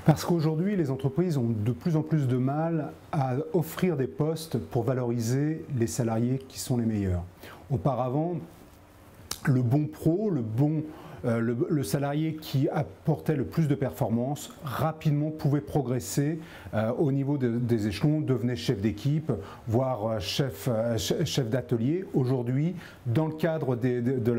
Parce qu'aujourd'hui, les entreprises ont de plus en plus de mal à offrir des postes pour valoriser les salariés qui sont les meilleurs. Auparavant, le bon pro, le salarié qui apportait le plus de performance, rapidement pouvait progresser au niveau des échelons, devenait chef d'équipe, voire chef d'atelier. Aujourd'hui, dans le cadre de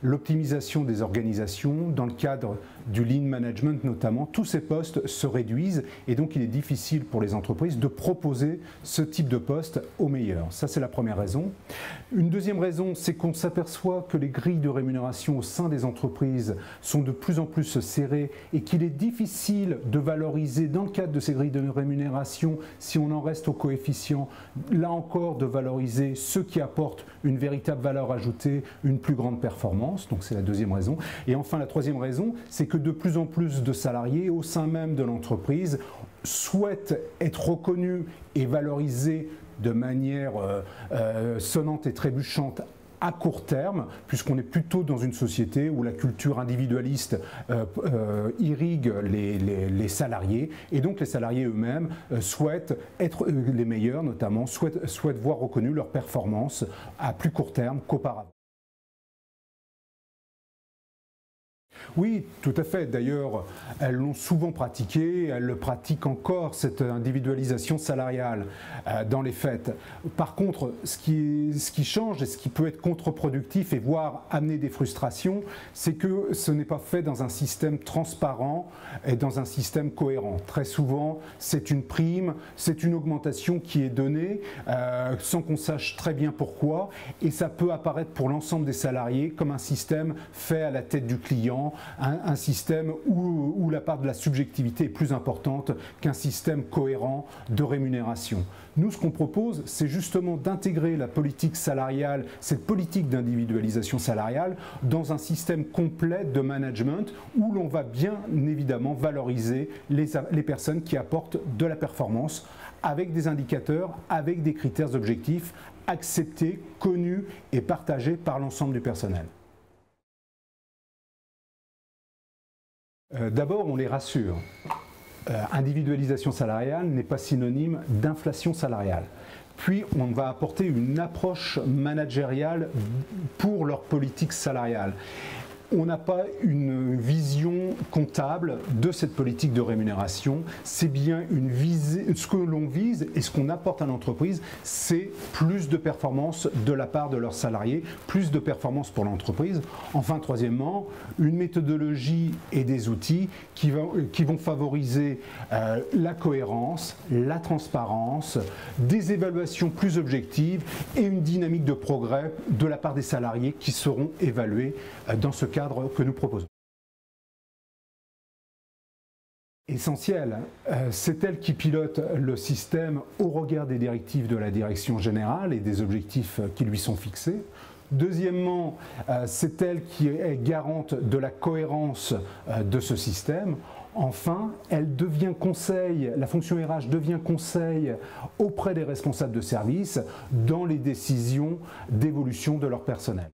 l'optimisation des organisations, dans le cadre du lean management notamment, tous ces postes se réduisent et donc il est difficile pour les entreprises de proposer ce type de poste aux meilleurs. Ça, c'est la première raison. Une deuxième raison, c'est qu'on s'aperçoit que les grilles de rémunération au sein des entreprises sont de plus en plus serrées et qu'il est difficile de valoriser dans le cadre de ces grilles de rémunération, si on en reste au coefficient, là encore de valoriser ceux qui apportent une véritable valeur ajoutée, une plus grande performance. Donc c'est la deuxième raison. Et enfin la troisième raison, c'est que de plus en plus de salariés au sein même de l'entreprise souhaitent être reconnus et valorisés de manière sonnante et trébuchante à court terme, puisqu'on est plutôt dans une société où la culture individualiste irrigue les salariés, et donc les salariés eux-mêmes souhaitent être les meilleurs, notamment, souhaitent voir reconnus leurs performances à plus court terme qu'auparavant. Oui, tout à fait. D'ailleurs, elles l'ont souvent pratiqué, elles le pratiquent encore, cette individualisation salariale dans les faits. Par contre, ce qui change et ce qui peut être contre-productif et voire amener des frustrations, c'est que ce n'est pas fait dans un système transparent et dans un système cohérent. Très souvent, c'est une prime, c'est une augmentation qui est donnée sans qu'on sache très bien pourquoi, et ça peut apparaître pour l'ensemble des salariés comme un système fait à la tête du client, un système où la part de la subjectivité est plus importante qu'un système cohérent de rémunération. Nous, ce qu'on propose, c'est justement d'intégrer la politique salariale, cette politique d'individualisation salariale, dans un système complet de management où l'on va bien évidemment valoriser les personnes qui apportent de la performance avec des indicateurs, avec des critères objectifs acceptés, connus et partagés par l'ensemble du personnel. D'abord, on les rassure. Individualisation salariale n'est pas synonyme d'inflation salariale. Puis, on va apporter une approche managériale pour leur politique salariale. On n'a pas une vision comptable de cette politique de rémunération, c'est bien ce que l'on vise et ce qu'on apporte à l'entreprise, c'est plus de performance de la part de leurs salariés, plus de performance pour l'entreprise. Enfin, troisièmement, une méthodologie et des outils qui vont favoriser la cohérence, la transparence, des évaluations plus objectives et une dynamique de progrès de la part des salariés qui seront évalués dans ce cadre que nous proposons. Essentiel, c'est elle qui pilote le système au regard des directives de la direction générale et des objectifs qui lui sont fixés. Deuxièmement, c'est elle qui est garante de la cohérence de ce système. Enfin, elle devient conseil, la fonction RH devient conseil auprès des responsables de service dans les décisions d'évolution de leur personnel.